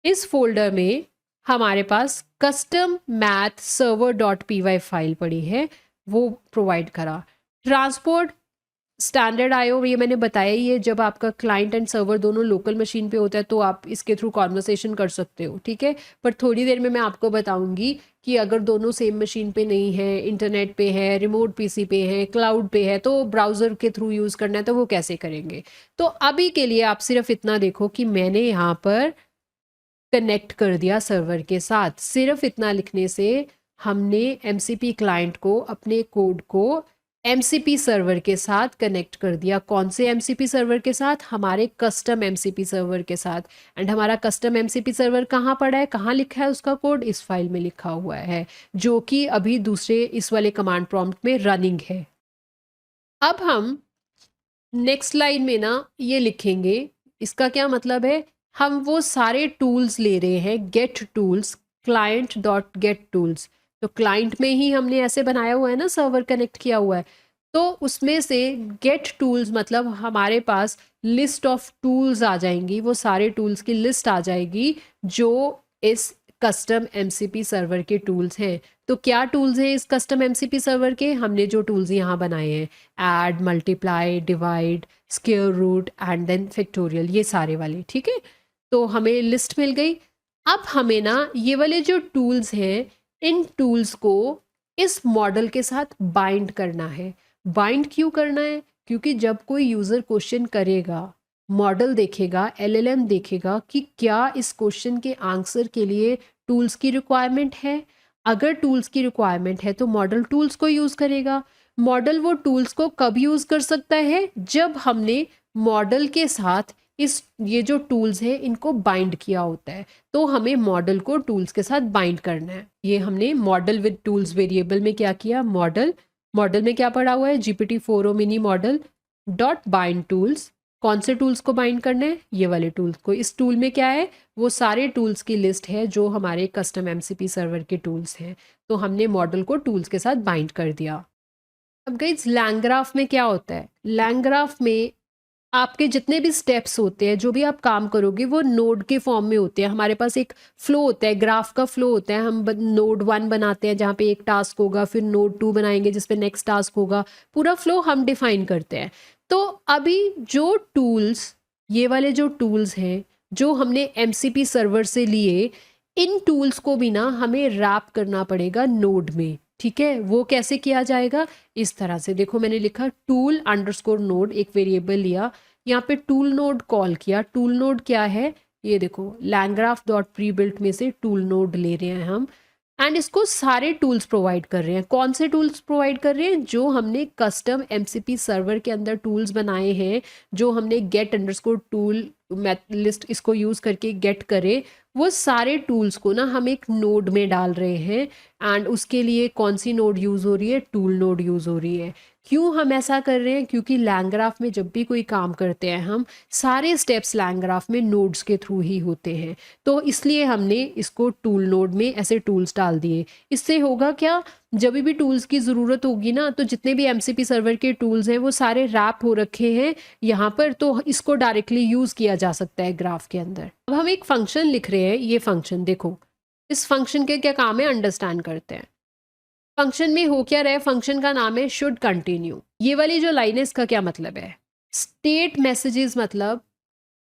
इस फोल्डर में हमारे पास custom math server dot py file पड़ी है, वो प्रोवाइड करा। ट्रांसपोर्ट स्टैंडर्ड आईओ, ये मैंने बताया ही है, जब आपका क्लाइंट एंड सर्वर दोनों लोकल मशीन पे होता है तो आप इसके थ्रू कॉन्वर्सेशन कर सकते हो। ठीक है, पर थोड़ी देर में मैं आपको बताऊंगी कि अगर दोनों सेम मशीन पे नहीं है, इंटरनेट पे है, रिमोट पीसी पे है, क्लाउड पे है, तो ब्राउज़र के थ्रू यूज़ करना है तो वो कैसे करेंगे। तो अभी के लिए आप सिर्फ इतना देखो कि मैंने यहाँ पर कनेक्ट कर दिया सर्वर के साथ। सिर्फ इतना लिखने से हमने एमसीपी क्लाइंट को, अपने कोड को एमसीपी सर्वर के साथ कनेक्ट कर दिया। कौन से एमसीपी सर्वर के साथ, हमारे कस्टम एमसीपी सर्वर के साथ। एंड हमारा कस्टम एमसीपी सर्वर कहाँ पड़ा है, कहाँ लिखा है उसका कोड, इस फाइल में लिखा हुआ है, जो कि अभी दूसरे इस वाले कमांड प्रॉम्प्ट में रनिंग है। अब हम नेक्स्ट लाइन में ना ये लिखेंगे, इसका क्या मतलब है, हम वो सारे टूल्स ले रहे हैं, get tools, client dot get tools. तो क्लाइंट में ही हमने ऐसे बनाया हुआ है ना, सर्वर कनेक्ट किया हुआ है, तो उसमें से गेट टूल्स मतलब हमारे पास लिस्ट ऑफ टूल्स आ जाएंगी, वो सारे टूल्स की लिस्ट आ जाएगी जो इस कस्टम एमसीपी सर्वर के टूल्स हैं। तो क्या टूल्स हैं इस कस्टम एमसीपी सर्वर के, हमने जो टूल्स यहाँ बनाए हैं, add, multiply, divide, square root and then factorial, ये सारे वाले। ठीक है, तो हमें लिस्ट मिल गई। अब हमें ना ये वाले जो टूल्स हैं, इन टूल्स को इस मॉडल के साथ बाइंड करना है। बाइंड क्यों करना है, क्योंकि जब कोई यूज़र क्वेश्चन करेगा, मॉडल देखेगा, एलएलएम देखेगा कि क्या इस क्वेश्चन के आंसर के लिए टूल्स की रिक्वायरमेंट है। अगर टूल्स की रिक्वायरमेंट है तो मॉडल टूल्स को यूज़ करेगा। मॉडल वो टूल्स को कब यूज़ कर सकता है, जब हमने मॉडल के साथ ये जो टूल्स हैं इनको बाइंड किया होता है। तो हमें मॉडल को टूल्स के साथ बाइंड करना है। ये हमने मॉडल विद टूल्स वेरिएबल में क्या किया, मॉडल में क्या पड़ा हुआ है, GPT-4o mini model dot bind tools. कौन से टूल्स को बाइंड करना है, ये वाले टूल्स को। इस टूल में क्या है, वो सारे टूल्स की लिस्ट है जो हमारे कस्टम एमसीपी सर्वर के टूल्स हैं। तो हमने मॉडल को टूल्स के साथ बाइंड कर दिया। अब गाइस लैंग्राफ में क्या होता है, लैंग्राफ में आपके जितने भी स्टेप्स होते हैं, जो भी आप काम करोगे, वो नोड के फॉर्म में होते हैं। हमारे पास एक फ्लो होता है, ग्राफ का फ्लो होता है। हम नोड 1 बनाते हैं जहाँ पे एक टास्क होगा, फिर नोड 2 बनाएंगे जिस पे नेक्स्ट टास्क होगा, पूरा फ्लो हम डिफाइन करते हैं। तो अभी जो टूल्स, ये वाले जो टूल्स हैं जो हमने एमसीपी सर्वर से लिए, इन टूल्स को भी ना हमें रैप करना पड़ेगा नोड में। ठीक है, वो कैसे किया जाएगा, इस तरह से देखो, मैंने लिखा टूल अंडरस्कोर नोड, एक वेरिएबल लिया, यहाँ पे टूल नोड कॉल किया। टूल नोड क्या है, ये देखो लैंग्राफ डॉट प्री बिल्ट में से टूल नोड ले रहे हैं हम, एंड इसको सारे टूल्स प्रोवाइड कर रहे हैं। कौन से टूल्स प्रोवाइड कर रहे हैं, जो हमने कस्टम एमसीपी सर्वर के अंदर टूल्स बनाए हैं, जो हमने गेट अंडरस्कोर टूल लिस्ट इसको यूज़ करके गेट करे, वो सारे टूल्स को ना हम एक नोड में डाल रहे हैं। एंड उसके लिए कौन सी नोड यूज़ हो रही है, टूल नोड यूज़ हो रही है। क्यों हम ऐसा कर रहे हैं, क्योंकि लैंग्राफ में जब भी कोई काम करते हैं हम, सारे स्टेप्स लैंग्राफ में नोड्स के थ्रू ही होते हैं। तो इसलिए हमने इसको टूल नोड में ऐसे टूल्स डाल दिए। इससे होगा क्या, जब भी टूल्स की ज़रूरत होगी ना, तो जितने भी एमसीपी सर्वर के टूल्स हैं वो सारे रैप हो रखे हैं यहाँ पर, तो इसको डायरेक्टली यूज़ किया जा सकता है ग्राफ के अंदर। अब हम एक फंक्शन लिख रहे हैं, ये फंक्शन देखो, इस फंक्शन के क्या काम है अंडरस्टैंड करते हैं। फंक्शन में हो क्या रहा है, फंक्शन का नाम है शुड कंटिन्यू। ये वाली जो लाइन है इसका क्या मतलब है, स्टेट मैसेजेस मतलब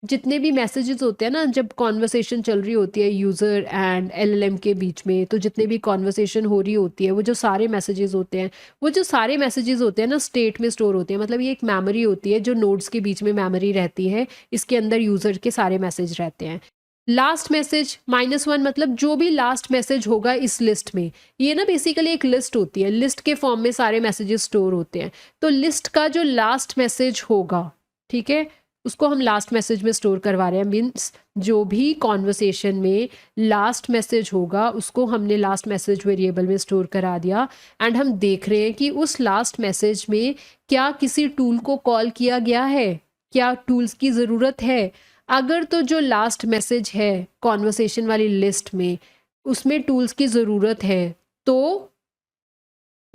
जितने भी मैसेजेस होते हैं ना, जब कॉन्वर्सेशन चल रही होती है यूज़र एंड एलएलएम के बीच में, तो जितने भी कॉन्वर्सेशन हो रही होती है, वो जो सारे मैसेजेस होते हैं, वो जो सारे मैसेजेस होते हैं ना, स्टेट में स्टोर होते हैं। मतलब ये एक मेमोरी होती है, जो नोड्स के बीच में मेमोरी रहती है, इसके अंदर यूज़र के सारे मैसेज रहते हैं। लास्ट मैसेज -1 मतलब जो भी लास्ट मैसेज होगा इस लिस्ट में, ये ना बेसिकली एक लिस्ट होती है, लिस्ट के फॉर्म में सारे मैसेजेस स्टोर होते हैं। तो लिस्ट का जो लास्ट मैसेज होगा, ठीक है, उसको हम लास्ट मैसेज में स्टोर करवा रहे हैं। मीन्स जो भी कॉन्वर्सेशन में लास्ट मैसेज होगा, उसको हमने लास्ट मैसेज वेरिएबल में स्टोर करा दिया। एंड हम देख रहे हैं कि उस लास्ट मैसेज में क्या किसी टूल को कॉल किया गया है, क्या टूल्स की ज़रूरत है। अगर तो जो लास्ट मैसेज है कॉन्वर्सेशन वाली लिस्ट में, उसमें टूल्स की ज़रूरत है, तो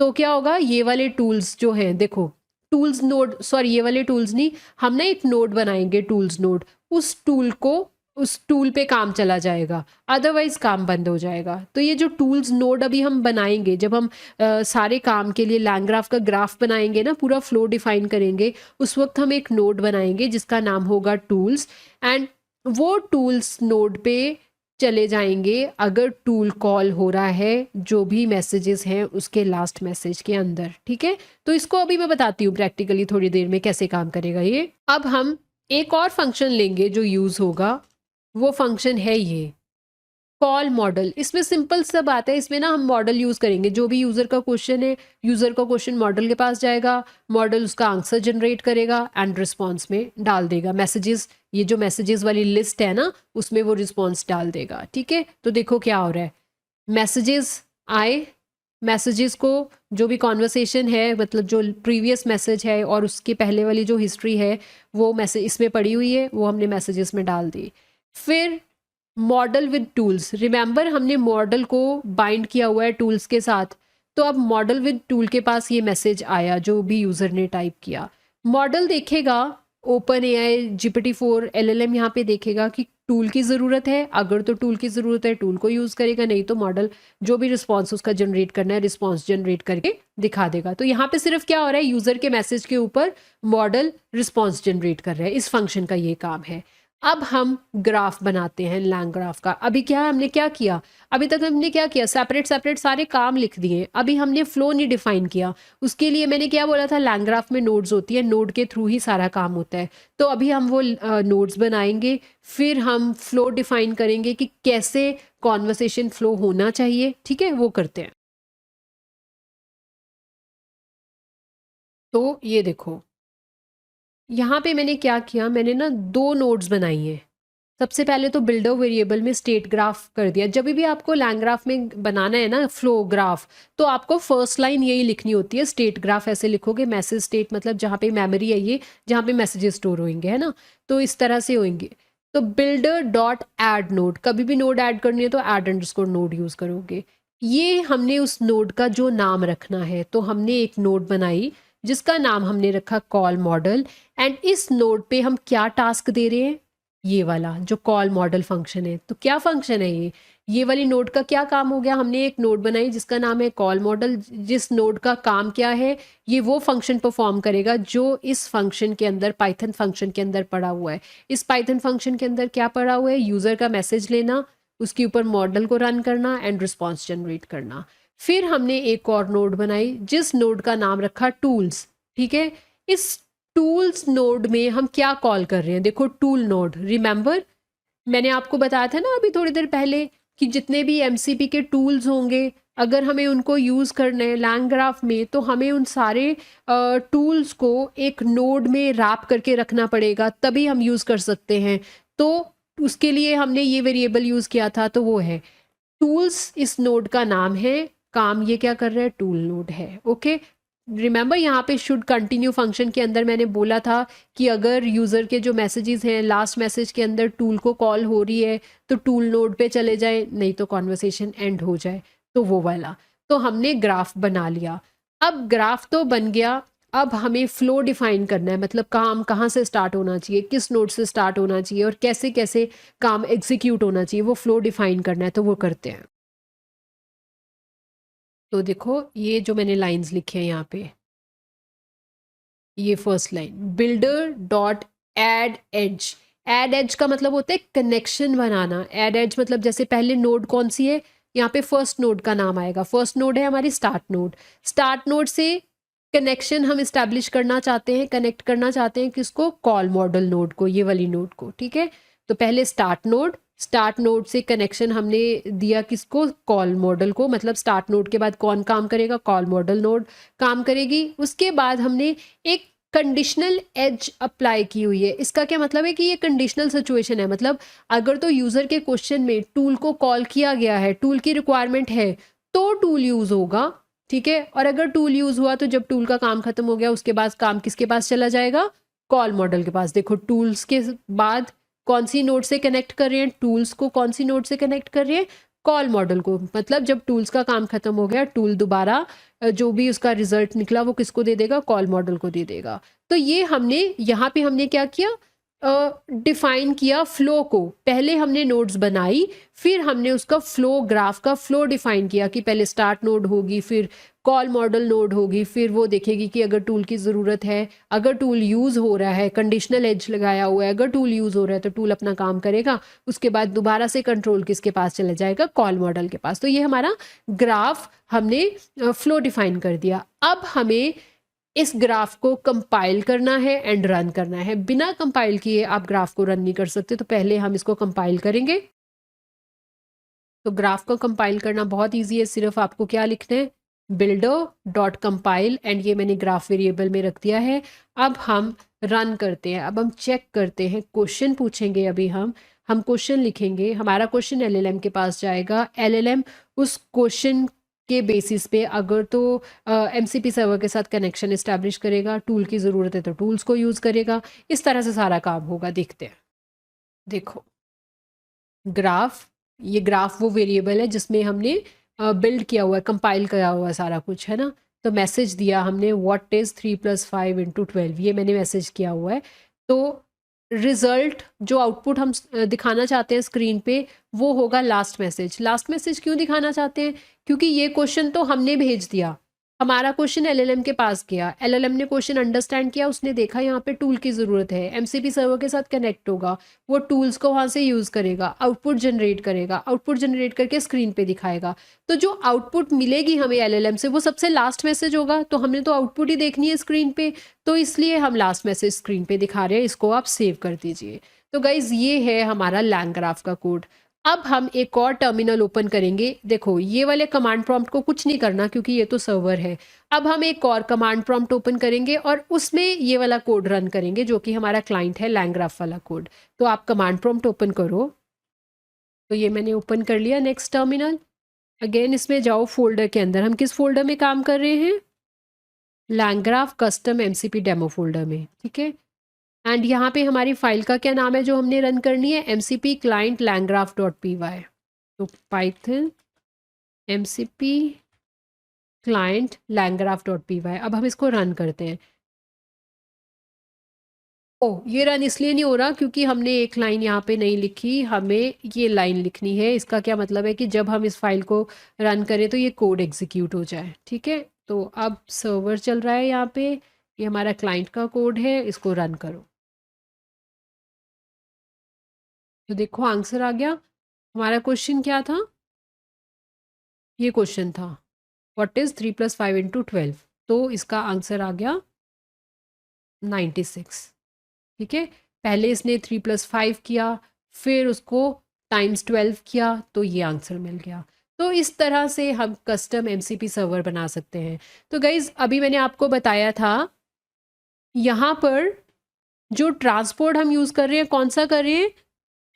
क्या होगा, ये वाले टूल्स जो हैं, देखो टूल्स नोड, सॉरी ये वाले टूल्स नहीं, हम ना एक नोड बनाएंगे, टूल्स नोड, उस टूल को, उस टूल पे काम चला जाएगा, अदरवाइज काम बंद हो जाएगा। तो ये जो टूल्स नोड अभी हम बनाएंगे, जब हम सारे काम के लिए लैंग्राफ का ग्राफ बनाएंगे ना, पूरा फ्लो डिफाइन करेंगे, उस वक्त हम एक नोड बनाएंगे जिसका नाम होगा टूल्स। एंड वो टूल्स नोड पे चले जाएंगे अगर टूल कॉल हो रहा है जो भी मैसेजेस हैं उसके लास्ट मैसेज के अंदर। ठीक है, तो इसको अभी मैं बताती हूँ प्रैक्टिकली थोड़ी देर में कैसे काम करेगा ये। अब हम एक और फंक्शन लेंगे जो यूज होगा, वो फंक्शन है ये कॉल मॉडल। इसमें सिंपल सा बात है, इसमें ना हम मॉडल यूज करेंगे। जो भी यूजर का क्वेश्चन है, यूजर का क्वेश्चन मॉडल के पास जाएगा, मॉडल उसका आंसर जनरेट करेगा एंड रिस्पॉन्स में डाल देगा मैसेजेस। ये जो मैसेजेस वाली लिस्ट है ना, उसमें वो रिस्पॉन्स डाल देगा। ठीक है, तो देखो क्या हो रहा है, मैसेजेस आए, मैसेजेस को जो भी कॉन्वर्सेशन है, मतलब जो प्रीवियस मैसेज है और उसके पहले वाली जो हिस्ट्री है, वो मैसेज इसमें पड़ी हुई है, वो हमने मैसेजेस में डाल दी। फिर मॉडल विद टूल्स, रिमेंबर हमने मॉडल को बाइंड किया हुआ है टूल्स के साथ। तो अब मॉडल विद टूल के पास ये मैसेज आया जो भी यूज़र ने टाइप किया, मॉडल देखेगा ओपन एआई GPT-4 LLM, यहाँ पे देखेगा कि टूल की ज़रूरत है। अगर तो टूल की ज़रूरत है टूल को यूज़ करेगा, नहीं तो मॉडल जो भी रिस्पॉन्स उसका जनरेट करना है, रिस्पॉन्स जनरेट करके दिखा देगा। तो यहाँ पे सिर्फ क्या हो रहा है, यूज़र के मैसेज के ऊपर मॉडल रिस्पॉन्स जनरेट कर रहा है। इस फंक्शन का ये काम है। अब हम ग्राफ बनाते हैं, लैंग ग्राफ का। अभी क्या हमने क्या किया, अभी तक हमने क्या किया, सेपरेट सेपरेट सारे काम लिख दिए। अभी हमने फ्लो नहीं डिफाइन किया। उसके लिए मैंने क्या बोला था, लैंग ग्राफ में नोड्स होती है, नोड के थ्रू ही सारा काम होता है। तो अभी हम वो नोड्स बनाएंगे, फिर हम फ्लो डिफाइन करेंगे कि कैसे कॉन्वर्सेशन फ्लो होना चाहिए। ठीक है, वो करते हैं। तो ये देखो, यहाँ पे मैंने क्या किया, मैंने ना दो नोड्स बनाई हैं। सबसे पहले तो बिल्डर वेरिएबल में स्टेट ग्राफ कर दिया। जब भी आपको लैंग ग्राफ में बनाना है ना फ्लो ग्राफ, तो आपको फर्स्ट लाइन यही लिखनी होती है, स्टेट ग्राफ ऐसे लिखोगे। मैसेज स्टेट मतलब जहाँ पे मेमोरी है, ये जहाँ पे मैसेजेस स्टोर होंगे, है ना, तो इस तरह से होंगे। तो बिल्डर डॉट एड नोड, कभी भी नोड ऐड करनी है तो एड अंडरस्कोर नोड यूज करोगे। ये हमने उस नोड का जो नाम रखना है, तो हमने एक नोड बनाई जिसका नाम हमने रखा कॉल मॉडल। एंड इस नोड पे हम क्या टास्क दे रहे हैं, ये वाला जो कॉल मॉडल फंक्शन है। तो क्या फंक्शन है ये वाली नोड का क्या काम हो गया, हमने एक नोड बनाई जिसका नाम है कॉल मॉडल। जिस नोड का काम क्या है, ये वो फंक्शन परफॉर्म करेगा जो इस फंक्शन के अंदर, पाइथन फंक्शन के अंदर पड़ा हुआ है। इस पाइथन फंक्शन के अंदर क्या पड़ा हुआ है, यूजर का मैसेज लेना, उसके ऊपर मॉडल को रन करना एंड रिस्पॉन्स जनरेट करना। फिर हमने एक और नोड बनाई जिस नोड का नाम रखा टूल्स। ठीक है, इस टूल्स नोड में हम क्या कॉल कर रहे हैं, देखो टूल नोड, रिमेंबर मैंने आपको बताया था ना अभी थोड़ी देर पहले कि जितने भी एमसीपी के टूल्स होंगे, अगर हमें उनको यूज़ करना है लैंग ग्राफ में, तो हमें उन सारे टूल्स को एक नोड में रैप करके रखना पड़ेगा, तभी हम यूज़ कर सकते हैं। तो उसके लिए हमने ये वेरिएबल यूज़ किया था, तो वो है टूल्स, इस नोड का नाम है, काम ये क्या कर रहा है, टूल नोड है। ओके, रिमेंबर यहाँ पे शुड कंटिन्यू फंक्शन के अंदर मैंने बोला था कि अगर यूज़र के जो मैसेजेस हैं लास्ट मैसेज के अंदर टूल को कॉल हो रही है तो टूल नोड पे चले जाए, नहीं तो कॉन्वर्सेशन एंड हो जाए, तो वो वाला। तो हमने ग्राफ बना लिया। अब ग्राफ तो बन गया, अब हमें फ्लो डिफाइन करना है, मतलब काम कहाँ से स्टार्ट होना चाहिए, किस नोड से स्टार्ट होना चाहिए और कैसे कैसे काम एग्जीक्यूट होना चाहिए, वो फ्लो डिफाइन करना है। तो वो करते हैं। तो देखो ये जो मैंने लाइंस लिखे हैं यहाँ पे, ये first line, builder dot add edge. Add edge का मतलब होता है कनेक्शन बनाना। एड एज मतलब जैसे पहले नोड कौन सी है, यहाँ पे फर्स्ट नोड का नाम आएगा। फर्स्ट नोड है हमारी स्टार्ट नोड। स्टार्ट नोड से कनेक्शन हम इस्टेब्लिश करना चाहते हैं, कनेक्ट करना चाहते हैं किसको, कॉल मॉडल नोड को, ये वाली नोड को। ठीक है, तो पहले स्टार्ट नोड से कनेक्शन हमने दिया किसको, कॉल मॉडल को। मतलब स्टार्ट नोड के बाद कौन काम करेगा, कॉल मॉडल नोड काम करेगी। उसके बाद हमने एक कंडीशनल एज अप्लाई की हुई है। इसका क्या मतलब है कि ये कंडीशनल सिचुएशन है। मतलब अगर तो यूजर के क्वेश्चन में टूल को कॉल किया गया है, टूल की रिक्वायरमेंट है, तो टूल यूज होगा। ठीक है, और अगर टूल यूज हुआ तो जब टूल का काम खत्म हो गया उसके बाद काम किसके पास चला जाएगा, कॉल मॉडल के पास। देखो टूल्स के बाद कौन सी नोड से कनेक्ट कर रहे हैं, टूल्स को कौन सी नोड से कनेक्ट कर रहे हैं, कॉल मॉडल को। मतलब जब टूल्स का काम खत्म हो गया, टूल दोबारा जो भी उसका रिजल्ट निकला वो किसको दे देगा, कॉल मॉडल को दे देगा। तो ये हमने यहाँ पे हमने क्या किया, डिफाइन किया फ्लो को। पहले हमने नोड्स बनाई, फिर हमने उसका फ्लो, ग्राफ का फ्लो डिफाइन किया कि पहले स्टार्ट नोड होगी, फिर कॉल मॉडल नोड होगी, फिर वो देखेगी कि अगर टूल की ज़रूरत है, अगर टूल यूज़ हो रहा है, कंडीशनल एज लगाया हुआ है, अगर टूल यूज़ हो रहा है तो टूल अपना काम करेगा। उसके बाद दोबारा से कंट्रोल किसके पास चला जाएगा, कॉल मॉडल के पास। तो ये हमारा ग्राफ हमने फ्लो डिफाइन कर दिया। अब हमें इस ग्राफ को कंपाइल करना है एंड रन करना है। बिना कंपाइल किए आप ग्राफ को रन नहीं कर सकते, तो पहले हम इसको कंपाइल करेंगे। तो ग्राफ को कंपाइल करना बहुत इजी है। सिर्फ आपको क्या लिखना है, builder डॉट कंपाइल, एंड ये मैंने ग्राफ वेरिएबल में रख दिया है। अब हम रन करते हैं। अब हम चेक करते हैं, क्वेश्चन पूछेंगे। अभी हम क्वेश्चन लिखेंगे। हमारा क्वेश्चन एलएलएम के पास जाएगा। एलएलएम उस क्वेश्चन के बेसिस पे अगर तो एमसीपी सर्वर के साथ कनेक्शन इस्टेब्लिश करेगा, टूल की ज़रूरत है तो टूल्स को यूज़ करेगा। इस तरह से सारा काम होगा। देखते हैं। देखो ग्राफ, ये ग्राफ वो वेरिएबल है जिसमें हमने बिल्ड किया हुआ है, कंपाइल करा हुआ है सारा कुछ, है ना। तो मैसेज दिया हमने, व्हाट इज 3+5 × 12, ये मैंने मैसेज किया हुआ है। तो रिजल्ट जो आउटपुट हम दिखाना चाहते हैं स्क्रीन पे, वो होगा लास्ट मैसेज। लास्ट मैसेज क्यों दिखाना चाहते हैं, क्योंकि ये क्वेश्चन तो हमने भेज दिया, हमारा क्वेश्चन एलएलएम के पास गया, एलएलएम ने क्वेश्चन अंडरस्टैंड किया, उसने देखा यहाँ पे टूल की ज़रूरत है, एमसीपी सर्वर के साथ कनेक्ट होगा, वो टूल्स को वहाँ से यूज़ करेगा, आउटपुट जनरेट करेगा, आउटपुट जनरेट करके स्क्रीन पे दिखाएगा। तो जो आउटपुट मिलेगी हमें एलएलएम से, वो सबसे लास्ट मैसेज होगा। तो हमने तो आउटपुट ही देखनी है स्क्रीन पे, तो इसलिए हम लास्ट मैसेज स्क्रीन पे दिखा रहे हैं। इसको आप सेव कर दीजिए। तो गाइज ये है हमारा लैंग ग्राफ का कोड। अब हम एक और टर्मिनल ओपन करेंगे। देखो ये वाले कमांड प्रॉम्प्ट को कुछ नहीं करना क्योंकि ये तो सर्वर है। अब हम एक और कमांड प्रॉम्प्ट ओपन करेंगे और उसमें ये वाला कोड रन करेंगे जो कि हमारा क्लाइंट है, लैंग ग्राफ वाला कोड। तो आप कमांड प्रॉम्प्ट ओपन करो। तो ये मैंने ओपन कर लिया। नेक्स्ट टर्मिनल, अगेन इसमें जाओ फोल्डर के अंदर। हम किस फोल्डर में काम कर रहे हैं, LangGraph custom MCP demo folder में। ठीक है, एंड यहाँ पे हमारी फाइल का क्या नाम है जो हमने रन करनी है, mcp client langgraph.py। तो पाइथन mcp client langgraph.py। अब हम इसको रन करते हैं। ओ, ये रन इसलिए नहीं हो रहा क्योंकि हमने एक लाइन यहाँ पे नहीं लिखी, हमें ये लाइन लिखनी है। इसका क्या मतलब है कि जब हम इस फाइल को रन करें तो ये कोड एग्जीक्यूट हो जाए। ठीक है, तो अब सर्वर चल रहा है यहाँ पे, ये हमारा क्लाइंट का कोड है, इसको रन करो। तो देखो आंसर आ गया। हमारा क्वेश्चन क्या था, ये क्वेश्चन था व्हाट इज 3+5 × 12। तो इसका आंसर आ गया 96। ठीक है, पहले इसने 3+5 किया, फिर उसको टाइम्स 12 किया, तो ये आंसर मिल गया। तो इस तरह से हम कस्टम एमसीपी सर्वर बना सकते हैं। तो गाइज अभी मैंने आपको बताया था, यहाँ पर जो ट्रांसपोर्ट हम यूज़ कर रहे हैं कौन सा कर रहे हैं,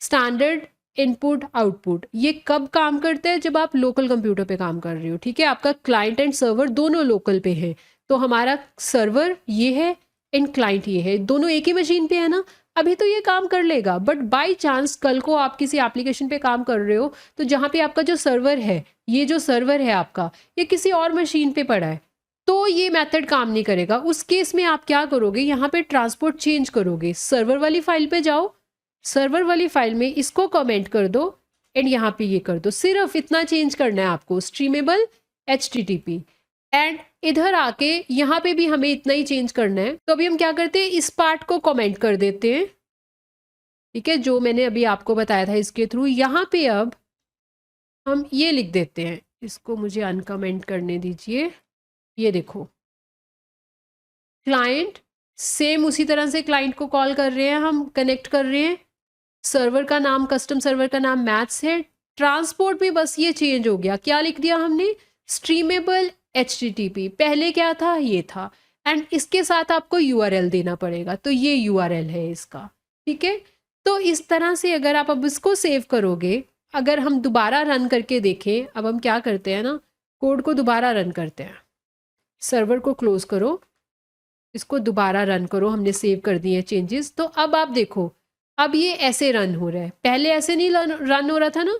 स्टैंडर्ड इनपुट आउटपुट। ये कब काम करता है, जब आप लोकल कंप्यूटर पे काम कर रहे हो। ठीक है, आपका क्लाइंट एंड सर्वर दोनों लोकल पे है। तो हमारा सर्वर ये है एंड क्लाइंट ये है, दोनों एक ही मशीन पे है ना। अभी तो ये काम कर लेगा, बट बाय चांस कल को आप किसी एप्लीकेशन पे काम कर रहे हो, तो जहाँ पे आपका जो सर्वर है, ये जो सर्वर है आपका, ये किसी और मशीन पे पड़ा है, तो ये मेथड काम नहीं करेगा। उस केस में आप क्या करोगे, यहाँ पे ट्रांसपोर्ट चेंज करोगे, सर्वर वाली फाइल पे जाओ, सर्वर वाली फाइल में इसको कमेंट कर दो एंड यहाँ पे ये कर दो। सिर्फ इतना चेंज करना है आपको, स्ट्रीमेबल HTTP। एंड इधर आके यहाँ पे भी हमें इतना ही चेंज करना है। तो अभी हम क्या करते हैं, इस पार्ट को कमेंट कर देते हैं ठीक है, जो मैंने अभी आपको बताया था इसके थ्रू। यहाँ पे अब हम ये लिख देते हैं, इसको मुझे अनकमेंट करने दीजिए। ये देखो, क्लाइंट, सेम उसी तरह से क्लाइंट को कॉल कर रहे हैं, हम कनेक्ट कर रहे हैं। सर्वर का नाम, कस्टम सर्वर का नाम मैथ्स है। ट्रांसपोर्ट भी बस ये चेंज हो गया, क्या लिख दिया हमने, स्ट्रीमेबल HTTP, पहले क्या था, ये था। एंड इसके साथ आपको URL देना पड़ेगा, तो ये URL है इसका। ठीक है, तो इस तरह से अगर आप अब इसको सेव करोगे, अगर हम दोबारा रन करके देखें, अब हम क्या करते हैं ना, कोड को दोबारा रन करते हैं। सर्वर को क्लोज करो, इसको दोबारा रन करो, हमने सेव कर दिए चेंजेस। तो अब आप देखो, अब ये ऐसे रन हो रहा है, पहले ऐसे नहीं रन हो रहा था ना।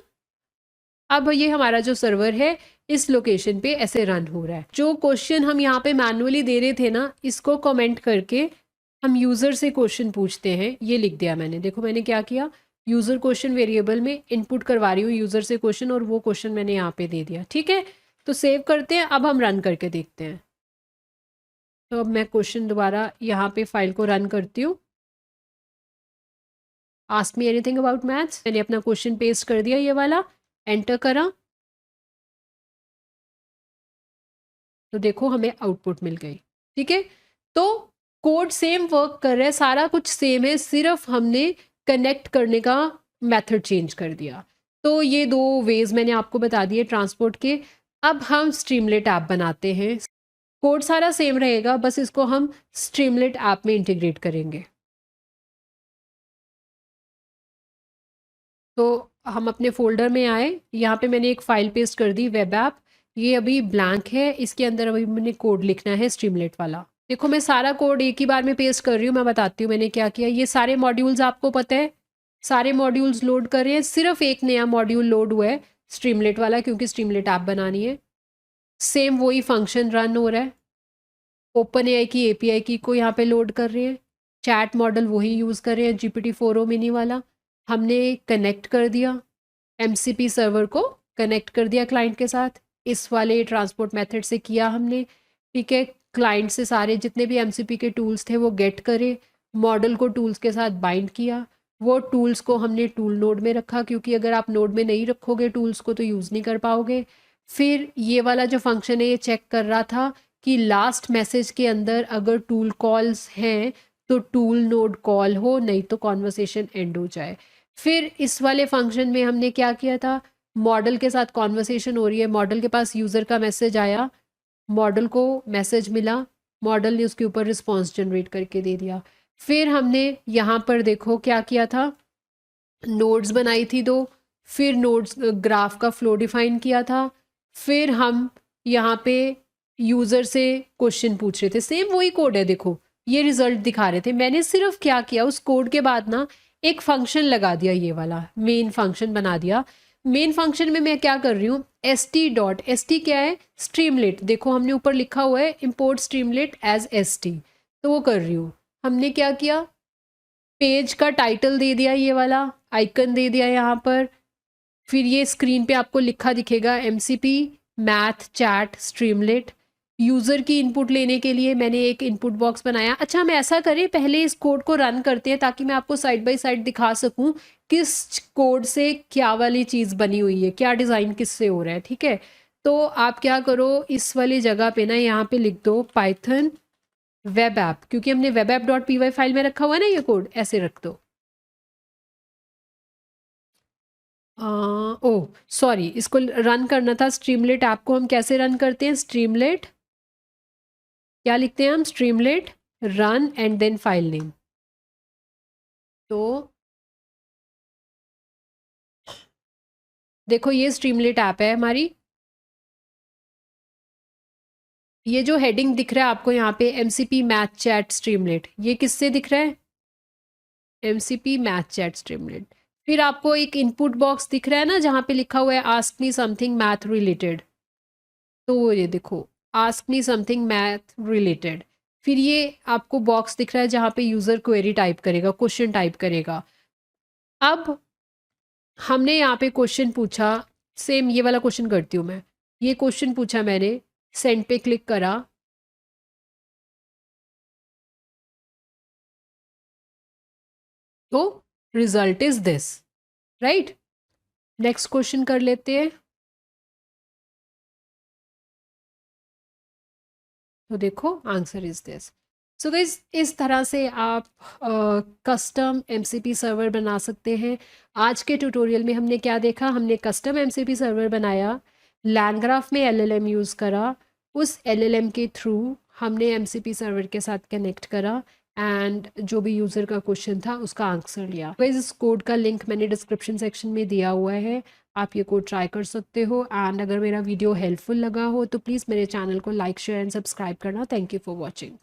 अब ये हमारा जो सर्वर है इस लोकेशन पे ऐसे रन हो रहा है। जो क्वेश्चन हम यहाँ पे मैनुअली दे रहे थे ना, इसको कमेंट करके हम यूज़र से क्वेश्चन पूछते हैं। ये लिख दिया मैंने, देखो मैंने क्या किया, यूज़र क्वेश्चन वेरिएबल में इनपुट करवा रही हूँ यूज़र से क्वेश्चन, और वो क्वेश्चन मैंने यहाँ पे दे दिया। ठीक है, तो सेव करते हैं, अब हम रन करके देखते हैं। तो अब मैं क्वेश्चन दोबारा यहाँ पे फाइल को रन करती हूँ। Ask me anything about maths, मैंने अपना क्वेश्चन पेस्ट कर दिया, ये वाला एंटर करा, तो देखो हमें आउटपुट मिल गई। ठीक है, तो कोड सेम वर्क कर रहा है, सारा कुछ सेम है, सिर्फ हमने कनेक्ट करने का मेथड चेंज कर दिया। तो ये दो वेज मैंने आपको बता दिए ट्रांसपोर्ट के। अब हम स्ट्रीमलेट ऐप बनाते हैं। कोड सारा सेम रहेगा, बस इसको हम स्ट्रीमलेट ऐप में इंटीग्रेट करेंगे। तो हम अपने फोल्डर में आए, यहाँ पे मैंने एक फ़ाइल पेस्ट कर दी, वेब ऐप। ये अभी ब्लैंक है, इसके अंदर अभी मैंने कोड लिखना है स्ट्रीमलेट वाला। देखो मैं सारा कोड एक ही बार में पेस्ट कर रही हूँ, मैं बताती हूँ मैंने क्या किया। ये सारे मॉड्यूल्स आपको पता है, सारे मॉड्यूल्स लोड कर रहे हैं, सिर्फ एक नया मॉड्यूल लोड हुआ है स्ट्रीमलेट वाला, क्योंकि स्ट्रीमलेट ऐप बनानी है। सेम वही फंक्शन रन हो रहा है, ओपन AI की API की को यहाँ पे लोड कर रहे हैं, चैट मॉडल वही यूज़ कर रहे हैं, GPT-4o मिनी वाला। हमने कनेक्ट कर दिया, MCP सर्वर को कनेक्ट कर दिया क्लाइंट के साथ, इस वाले ट्रांसपोर्ट मेथड से किया हमने। ठीक है, क्लाइंट से सारे जितने भी MCP के टूल्स थे वो गेट करे, मॉडल को टूल्स के साथ बाइंड किया, वो टूल्स को हमने टूल नोड में रखा, क्योंकि अगर आप नोड में नहीं रखोगे टूल्स को तो यूज़ नहीं कर पाओगे। फिर ये वाला जो फंक्शन है ये चेक कर रहा था कि लास्ट मैसेज के अंदर अगर टूल कॉल्स हैं तो टूल नोड कॉल हो, नहीं तो कॉन्वर्सेशन एंड हो जाए। फिर इस वाले फंक्शन में हमने क्या किया था, मॉडल के साथ कॉन्वर्सेशन हो रही है, मॉडल के पास यूज़र का मैसेज आया, मॉडल को मैसेज मिला, मॉडल ने उसके ऊपर रिस्पॉन्स जनरेट करके दे दिया। फिर हमने यहाँ पर देखो क्या किया था, नोड्स बनाई थी दो, फिर नोड्स ग्राफ का फ्लो डिफाइन किया था, फिर हम यहाँ पे यूज़र से क्वेश्चन पूछ रहे थे, सेम वही कोड है। देखो ये रिजल्ट दिखा रहे थे, मैंने सिर्फ क्या किया, उस कोड के बाद ना एक फंक्शन लगा दिया, ये वाला मेन फंक्शन बना दिया। मेन फंक्शन में मैं क्या कर रही हूँ, st क्या है, स्ट्रीमलेट। देखो हमने ऊपर लिखा हुआ है इम्पोर्ट स्ट्रीमलेट एज st, तो वो कर रही हूँ। हमने क्या किया, पेज का टाइटल दे दिया, ये वाला आइकन दे दिया यहाँ पर। फिर ये स्क्रीन पे आपको लिखा दिखेगा MCP math chat Streamlit. User की इनपुट लेने के लिए मैंने एक इनपुट बॉक्स बनाया। अच्छा हम ऐसा करें, पहले इस कोड को रन करते हैं ताकि मैं आपको साइड बाय साइड दिखा सकूं किस कोड से क्या वाली चीज़ बनी हुई है, क्या डिज़ाइन किससे हो रहा है। ठीक है, तो आप क्या करो, इस वाली जगह पे ना यहाँ पे लिख दो पाइथन वेब ऐप, क्योंकि हमने वेब ऐप .py फाइल में रखा हुआ है ना, ये कोड ऐसे रख दो। ओह सॉरी, इसको रन करना था स्ट्रीमलेट ऐप को। हम कैसे रन करते हैं, स्ट्रीमलेट क्या लिखते हैं हम, Streamlit run and then file name. तो देखो ये स्ट्रीमलेट ऐप है हमारी, ये जो हेडिंग दिख रहा है आपको यहाँ पे MCP मैथ चैट स्ट्रीमलेट, ये किससे दिख रहा है, MCP मैथ चैट स्ट्रीमलेट। फिर आपको एक इनपुट बॉक्स दिख रहा है ना जहाँ पे लिखा हुआ है ask me something math related, तो ये देखो ask me something math related. फिर ये आपको बॉक्स दिख रहा है जहाँ पे यूज़र क्वेरी टाइप करेगा, क्वेश्चन टाइप करेगा। अब हमने यहाँ पे क्वेश्चन पूछा, सेम ये वाला क्वेश्चन करती हूँ मैं, ये क्वेश्चन पूछा मैंने, सेंड पे क्लिक करा, तो result is this, right. Next question कर लेते हैं। तो देखो answer is this. So guys इस तरह से आप कस्टम एमसीपी सर्वर बना सकते हैं। आज के ट्यूटोरियल में हमने क्या देखा, हमने कस्टम एमसीपी सर्वर बनाया, लैंडग्राफ में एलएलएम यूज़ करा, उस एलएलएम के थ्रू हमने एमसीपी सर्वर के साथ कनेक्ट करा एंड जो भी यूज़र का क्वेश्चन था उसका आंसर लिया। गाइस इस कोड का लिंक मैंने डिस्क्रिप्शन सेक्शन में दिया हुआ है, आप ये कोड ट्राई कर सकते हो। एंड अगर मेरा वीडियो हेल्पफुल लगा हो तो प्लीज़ मेरे चैनल को लाइक शेयर एंड सब्सक्राइब करना। Thank you for watching.